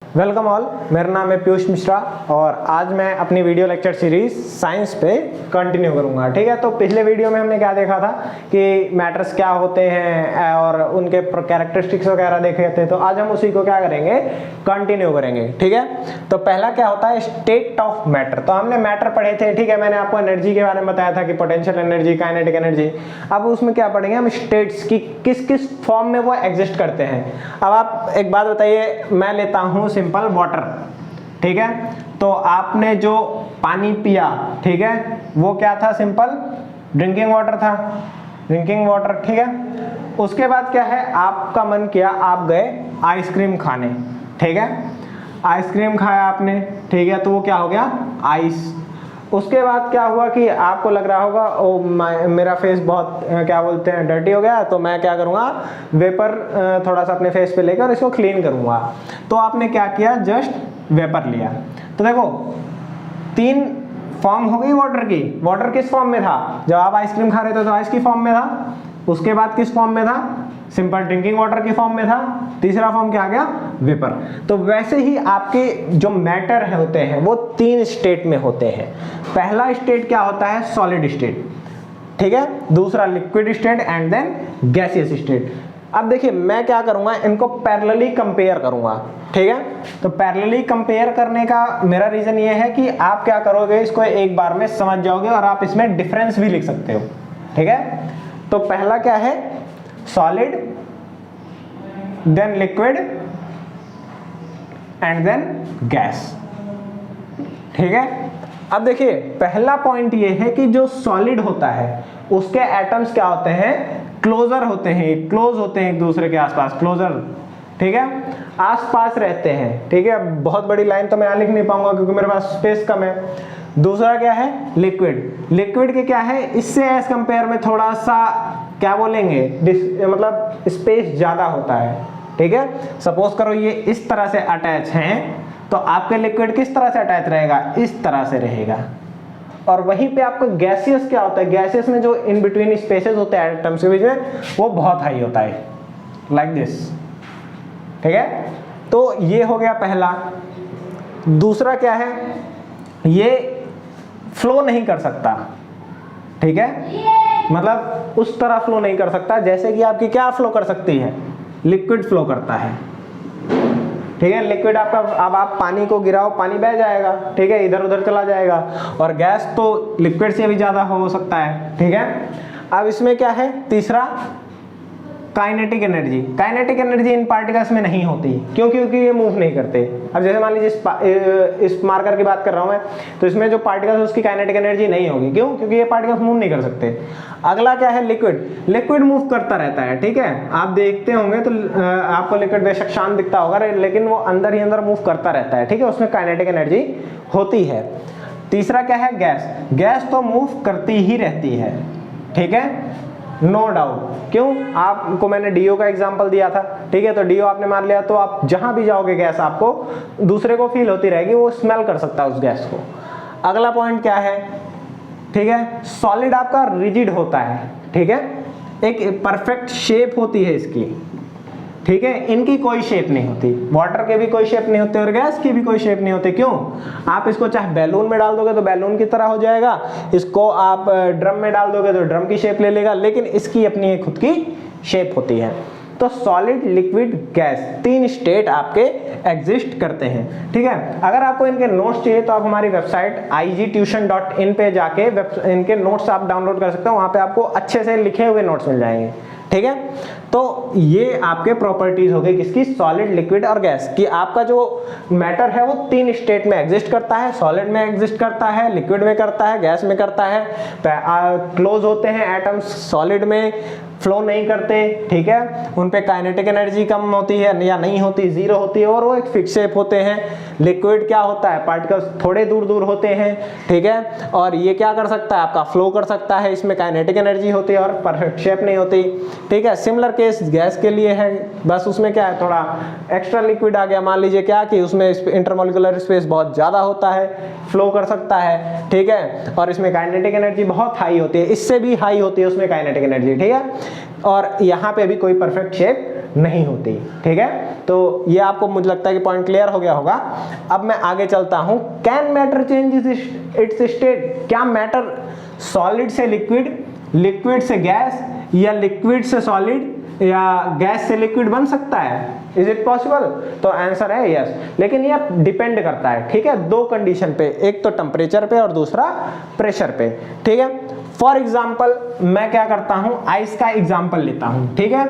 Welcome all, मेरा नाम है पीयूष मिश्रा और आज मैं अपनी वीडियो लेक्चर सीरीज साइंस पे कंटिन्यू करूंगा। ठीक है, तो पिछले वीडियो में हमने क्या देखा था कि मैटर्स क्या होते हैं और उनके कैरेक्टरिस्टिक्स वगैरह देखे थे। तो आज हम उसी को क्या करेंगे, कंटिन्यू करेंगे। ठीक है, तो पहला क्या होता है, स्टेट ऑफ मैटर। तो हमने मैटर पढ़े थे, ठीक है, मैंने आपको एनर्जी के बारे में बताया था कि पोटेंशियल एनर्जी, काइनेटिक एनर्जी। अब उसमें क्या पढ़ेंगे हम, स्टेट्स की किस किस फॉर्म में वो एग्जिस्ट करते हैं। अब आप एक बात बताइए, मैं लेता हूं सिंपल वाटर, ठीक है, तो आपने जो पानी पिया, ठीक है, वो क्या था, सिंपल ड्रिंकिंग वाटर था, ड्रिंकिंग वाटर। ठीक है, उसके बाद क्या है, आपका मन किया, आप गए आइसक्रीम खाने, ठीक है, आइसक्रीम खाया आपने, ठीक है, तो वो क्या हो गया, आइस। उसके बाद क्या हुआ कि आपको लग रहा होगा ओ मेरा फेस बहुत क्या बोलते हैं डर्टी हो गया, तो मैं क्या करूँगा, वेपर थोड़ा सा अपने फेस पे लेकर इसको क्लीन करूँगा। तो आपने क्या किया, जस्ट वेपर लिया। तो देखो 3 फॉर्म हो गई वाटर की। वाटर किस फॉर्म में था, जब आप आइसक्रीम खा रहे थे तो आइस की फॉर्म में था। उसके बाद किस फॉर्म में था, सिंपल ड्रिंकिंग वाटर की फॉर्म में था। तीसरा फॉर्म क्या आ गया, वेपर। तो वैसे ही आपके जो मैटर होते हैं वो 3 स्टेट में होते हैं। पहला स्टेट क्या होता है, सॉलिड स्टेट, ठीक है, दूसरा liquid state and then gaseous state. अब देखिए मैं क्या करूंगा, इनको पैरेलली कंपेयर करूंगा, ठीक है। तो पैरेलली कंपेयर करने का मेरा रीजन ये है कि आप क्या करोगे, इसको एक बार में समझ जाओगे और आप इसमें डिफरेंस भी लिख सकते हो, ठीक है। तो पहला क्या है, solid, then liquid and then gas, ठीक है। अब देखिए पहला पॉइंट ये है कि जो सॉलिड होता है उसके एटम्स क्या होते हैं, क्लोजर होते हैं, क्लोज होते हैं एक दूसरे के आसपास, क्लोजर, ठीक है, आसपास रहते हैं, ठीक है। बहुत बड़ी लाइन तो मैं यहाँ लिख नहीं पाऊंगा क्योंकि मेरे पास स्पेस कम है। दूसरा क्या है, लिक्विड। लिक्विड के क्या है, इससे एज कंपेयर में थोड़ा सा क्या बोलेंगे, मतलब स्पेस ज्यादा होता है, ठीक है। सपोज करो ये इस तरह से अटैच हैं, तो आपके लिक्विड किस तरह से अटैच रहेगा, इस तरह से रहेगा। और वहीं पे आपका गैसियस क्या होता है, गैसियस में जो इन बिटवीन स्पेसेस होते हैं एटम्स के बीच में, वो बहुत हाई होता है, लाइक दिस, ठीक है। तो ये हो गया पहला। दूसरा क्या है, ये फ्लो नहीं कर सकता, ठीक है, मतलब उस तरह फ्लो नहीं कर सकता जैसे कि आपकी क्या फ्लो कर सकती है, लिक्विड फ्लो करता है, ठीक है। लिक्विड आपका, अब आप पानी को गिराओ, पानी बह जाएगा, ठीक है, इधर उधर चला जाएगा। और गैस तो लिक्विड से भी ज्यादा हो सकता है, ठीक है। अब इसमें क्या है, तीसरा kinetic energy. Kinetic energy in particles में नहीं होती, क्यों, क्योंकि ये मूव नहीं करते। अब जैसे मान लीजिए इस मार्कर की बात कर रहा हूं मैं, तो इसमें जो पार्टिकल्स उसकी काइनेटिक एनर्जी नहीं होगी, क्यों, क्योंकि ये पार्टिकल्स मूव नहीं कर सकते। अगला क्या है, लिक्विड। लिक्विड मूव करता रहता है, ठीक है, आप देखते होंगे तो आपको लिक्विड बेशक शांत दिखता होगा, लेकिन वो अंदर ही अंदर मूव करता रहता है, ठीक है, उसमें काइनेटिक एनर्जी होती है। तीसरा क्या है, गैस। गैस तो मूव करती ही रहती है, ठीक है, नो डाउट। क्यों, आपको मैंने डीओ का एग्जांपल दिया था, ठीक है, तो डीओ आपने मान लिया तो आप जहां भी जाओगे गैस आपको दूसरे को फील होती रहेगी, वो स्मेल कर सकता है उस गैस को। अगला पॉइंट क्या है, ठीक है, सॉलिड आपका रिजिड होता है, ठीक है, एक परफेक्ट शेप होती है इसकी, ठीक है, इनकी कोई शेप नहीं होती, वाटर के भी कोई शेप नहीं होते और गैस की भी कोई शेप नहीं होती। क्यों, आप इसको चाहे बैलून में डाल दोगे तो बैलून की तरह हो जाएगा, इसको आप ड्रम में डाल दोगे तो ड्रम की शेप ले लेगा, लेकिन इसकी अपनी खुद की शेप होती है। तो सॉलिड, लिक्विड, गैस, 3 स्टेट आपके एग्जिस्ट करते हैं, ठीक है। अगर आपको इनके नोट्स चाहिए तो आप हमारी वेबसाइट igtuition.in पे जाके इनके नोट्स आप डाउनलोड कर सकते हो, वहां पे आपको अच्छे से लिखे हुए नोट्स मिल जाएंगे, ठीक है। तो ये आपके प्रॉपर्टीज हो गई किसकी, सॉलिड, लिक्विड और गैस की। आपका जो मैटर है वो 3 स्टेट में एग्जिस्ट करता है, सॉलिड में एग्जिस्ट करता है, लिक्विड में करता है, गैस में करता है। क्लोज होते हैं एटम्स, सॉलिड में फ्लो नहीं करते, ठीक है, उन पे काइनेटिक एनर्जी कम होती है या नहीं होती, 0 होती है, और वो एक फिक्स शेप होते हैं। लिक्विड क्या होता है, पार्टिकल्स थोड़े दूर दूर होते हैं, ठीक है, और ये क्या कर सकता है, आपका फ्लो कर सकता है, इसमें काइनेटिक एनर्जी होती है और परफेक्ट शेप नहीं होती, ठीक है। सिमिलर केस गैस के लिए है, बस उसमें क्या है, थोड़ा एक्स्ट्रा लिक्विड आ गया, मान लीजिए क्या कि उसमें इंटरमोलिकुलर स्पेस बहुत ज्यादा होता है, फ्लो कर सकता है, ठीक है, और इसमें काइनेटिक एनर्जी बहुत हाई होती है, इससे भी हाई होती है उसमें काइनेटिक एनर्जी, ठीक है, और यहाँ पे भी कोई परफेक्ट शेप नहीं होती। ठीक है, तो ये आपको मुझे लगता है कि पॉइंट क्लियर हो गया होगा। अब मैं आगे चलता हूं। Can matter change it's state? क्या मैटर सॉलिड से लिक्विड, लिक्विड से गैस, या लिक्विड से सॉलिड, या गैस से लिक्विड बन सकता है? Is it possible? तो आंसर है यस। लेकिन ये डिपेंड करता है, ठीक है, दो कंडीशन पे, एक तो टेम्परेचर पे और दूसरा प्रेशर पे। ठीक है, फॉर एग्जांपल मैं क्या करता हूं, आइस का एग्जांपल लेता हूं। ठीक है,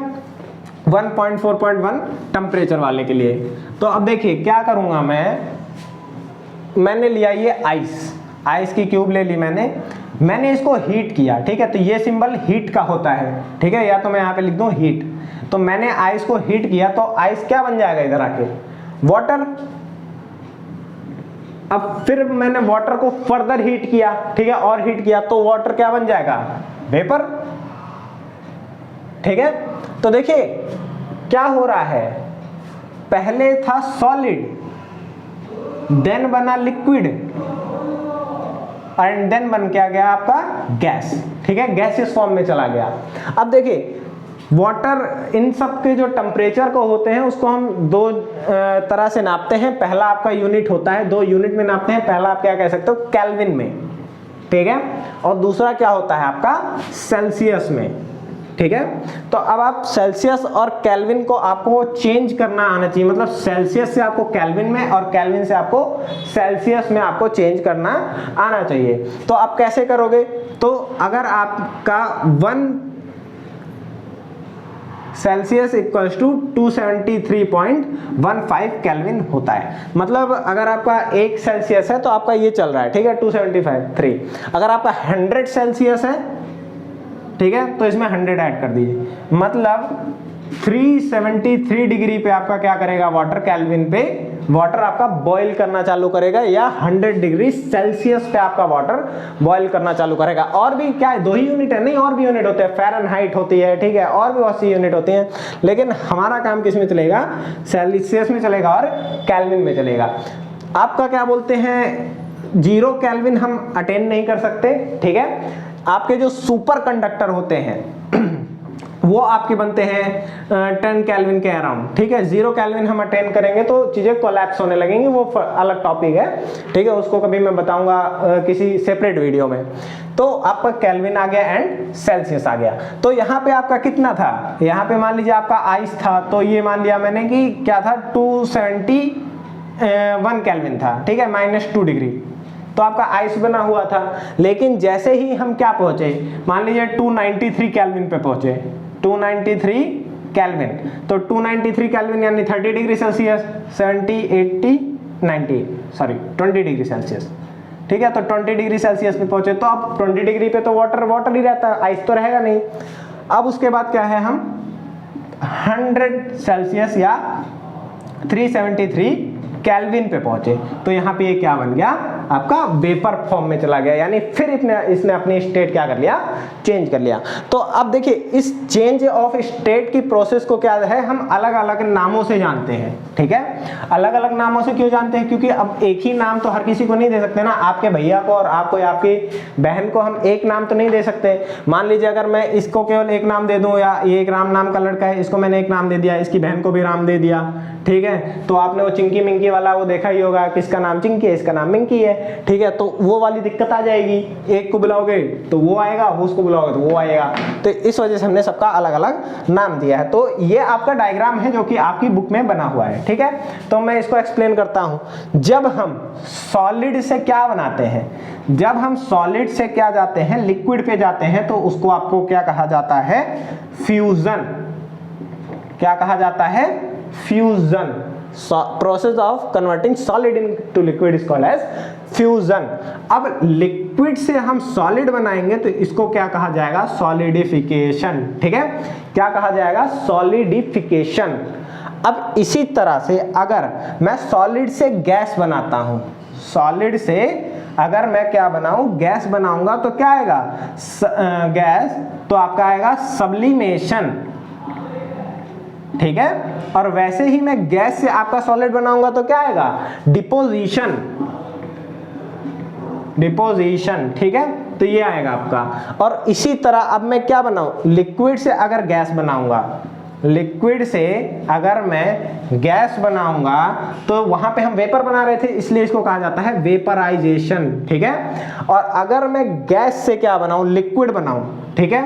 1.4.1 टेम्परेचर वाले के लिए। तो अब देखिए क्या करूंगा मैंने लिया ये आइस, आइस की क्यूब ले ली मैंने इसको हीट किया। ठीक है, तो ये सिंबल हीट का होता है। ठीक है, या तो मैं यहाँ पे लिख दूं हीट। तो मैंने आइस को हीट किया तो आइस क्या बन जाएगा इधर आके? वाटर। अब फिर मैंने वाटर को फर्दर हीट किया, ठीक है, और हीट किया तो वाटर क्या बन जाएगा? वेपर। ठीक है, तो देखिए क्या हो रहा है, पहले था सॉलिड, देन बना लिक्विड, एंड देन बन क्या गया आपका? गैस। ठीक है, गैसियस फॉर्म में चला गया। अब देखिए वाटर, इन सब के जो टेम्परेचर को होते हैं उसको हम दो तरह से नापते हैं। पहला आपका यूनिट होता है, दो यूनिट में नापते हैं। पहला आप क्या कह सकते हो? केल्विन में। ठीक है, और दूसरा क्या होता है आपका? सेल्सियस में। ठीक है, तो अब आप सेल्सियस और केल्विन को आपको चेंज करना आना चाहिए, मतलब सेल्सियस से आपको केल्विन में और केल्विन से आपको सेल्सियस में आपको चेंज करना आना चाहिए। तो आप कैसे करोगे? तो अगर आपका 1 सेल्सियस इक्वल्स टू 273.15 केल्विन होता है। मतलब अगर आपका 1 सेल्सियस है तो आपका ये चल रहा है, ठीक है, 275.3। अगर आपका 100 सेल्सियस है, ठीक है, तो इसमें 100 ऐड कर दीजिए, मतलब 373 डिग्री पे आपका क्या करेगा? वाटर केल्विन पे वाटर आपका बॉईल करना चालू करेगा, या 100 डिग्री सेल्सियस पे आपका वाटर बॉईल करना चालू करेगा। और भी क्या है, 2 ही यूनिट है? नहीं, और भी यूनिट होते हैं, फ़ारेनहाइट होती है, ठीक है, और भी बहुत सी यूनिट होती हैं, लेकिन हमारा काम किस में चलेगा? सेल्सियस में चलेगा और केल्विन में चलेगा। आपका क्या बोलते हैं, 0 केल्विन हम अटेन नहीं कर सकते। ठीक है, आपके जो सुपर कंडक्टर होते हैं वो आपके बनते हैं 10 केल्विन के अराउंड। ठीक है, 0 केल्विन हम अटेन करेंगे तो चीजें कोलैप्स होने लगेंगी, वो अलग टॉपिक है। ठीक है, उसको कभी मैं बताऊंगा किसी सेपरेट वीडियो में। तो आपका केल्विन आ गया एंड सेल्सियस आ गया। तो यहाँ पे आपका कितना था? यहाँ पे मान लीजिए आपका आइस था, तो ये मान लिया मैंने कि क्या था? 271 केल्विन था। ठीक है, -2 डिग्री, तो आपका आइस बना हुआ था। लेकिन जैसे ही हम क्या पहुंचे, मान लीजिए 293 केल्विन पे पहुंचे, 293 केल्विन, तो 293 केल्विन यानी 30 degree Celsius, 70, 80, 90, sorry 20 degree Celsius. ठीक है, तो 20 डिग्री सेल्सियस पे पहुंचे, तो अब 20 डिग्री पे तो वाटर ही रहता है, आइस तो रहेगा नहीं। अब उसके बाद क्या है, हम 100 सेल्सियस या 373 केल्विन पे पहुंचे, तो यहाँ पे ये क्या बन गया? आपका वेपर फॉर्म में चला गया, यानी फिर इसने अपनी स्टेट क्या कर लिया? चेंज कर लिया। तो अब देखिए इस चेंज ऑफ स्टेट की प्रोसेस को क्या है, हम अलग अलग नामों से जानते हैं। ठीक है, अलग अलग नामों से क्यों जानते हैं? क्योंकि अब एक ही नाम तो हर किसी को नहीं दे सकते ना। आपके भैया को और आपको या आपकी बहन को हम एक नाम तो नहीं दे सकते। मान लीजिए अगर मैं इसको केवल एक नाम दे दूं, या ये एक राम नाम का लड़का है, इसको मैंने एक नाम दे दिया, इसकी बहन को भी राम दे दिया। ठीक है, तो आपने वो चिंकी मिंकी वाला वो देखा ही होगा, किसका नाम चिंकी है, इसका नाम मिंकी है। ठीक है, तो वो वाली दिक्कत आ जाएगी, एक को बुलाओगे तो वो आएगा, उसको बुलाओगे तो वो आएगा। तो इस वजह से हमने सबका अलग अलग नाम दिया है। तो ये आपका डायग्राम है जो कि आपकी बुक में बना हुआ है। ठीक है, तो मैं इसको एक्सप्लेन करता हूं। जब हम सॉलिड से क्या बनाते हैं, जब हम सॉलिड से क्या जाते हैं, लिक्विड पे जाते हैं, तो उसको आपको क्या कहा जाता है? फ्यूजन। क्या कहा जाता है? Fusion. Process of converting solid into liquid is called as fusion. अब लिक्विड से हम सॉलिड बनाएंगे तो इसको क्या कहा जाएगा? सॉलिडिफिकेशन। ठीक है, क्या कहा जाएगा? सॉलिडिफिकेशन। अब इसी तरह से अगर मैं सॉलिड से गैस बनाता हूं, सॉलिड से अगर मैं क्या बनाऊं? गैस बनाऊंगा, तो क्या आएगा? गैस, तो आपका आएगा सब्लिमेशन। ठीक है, और वैसे ही मैं गैस से आपका सॉलिड बनाऊंगा तो क्या आएगा? डिपोजिशन। डिपोजिशन। ठीक है, तो ये आएगा आपका। और इसी तरह अब मैं क्या बनाऊं? लिक्विड से अगर गैस बनाऊंगा, लिक्विड से अगर मैं गैस बनाऊंगा तो वहां पे हम वेपर बना रहे थे, इसलिए इसको कहा जाता है वेपराइजेशन, ठीक है। और अगर मैं गैस से क्या बनाऊं, लिक्विड बनाऊं, ठीक है,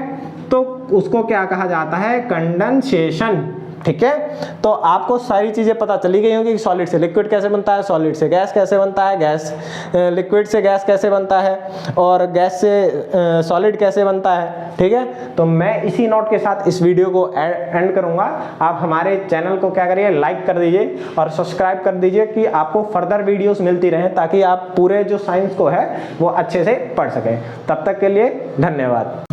तो उसको क्या कहा जाता है, कंडेंसेशन, ठीक है। तो आपको सारी चीजें पता चली गई होंगी कि सॉलिड से लिक्विड कैसे बनता है, सॉलिड से गैस कैसे बनता है, गैस लिक्विड से गैस कैसे बनता है, और गैस से सॉलिड कैसे बनता है, ठीक है। तो मैं इसी नोट के साथ इस वीडियो को एंड करूंगा। आप हमारे चैनल को क्या करिए, लाइक कर दीजिए और सब्सक्राइब कर दीजिए कि आपको फर्दर वीडियोस मिलती रहे, ताकि आप पूरे जो साइंस को है वो अच्छे से पढ़ सकें। तब तक के लिए धन्यवाद।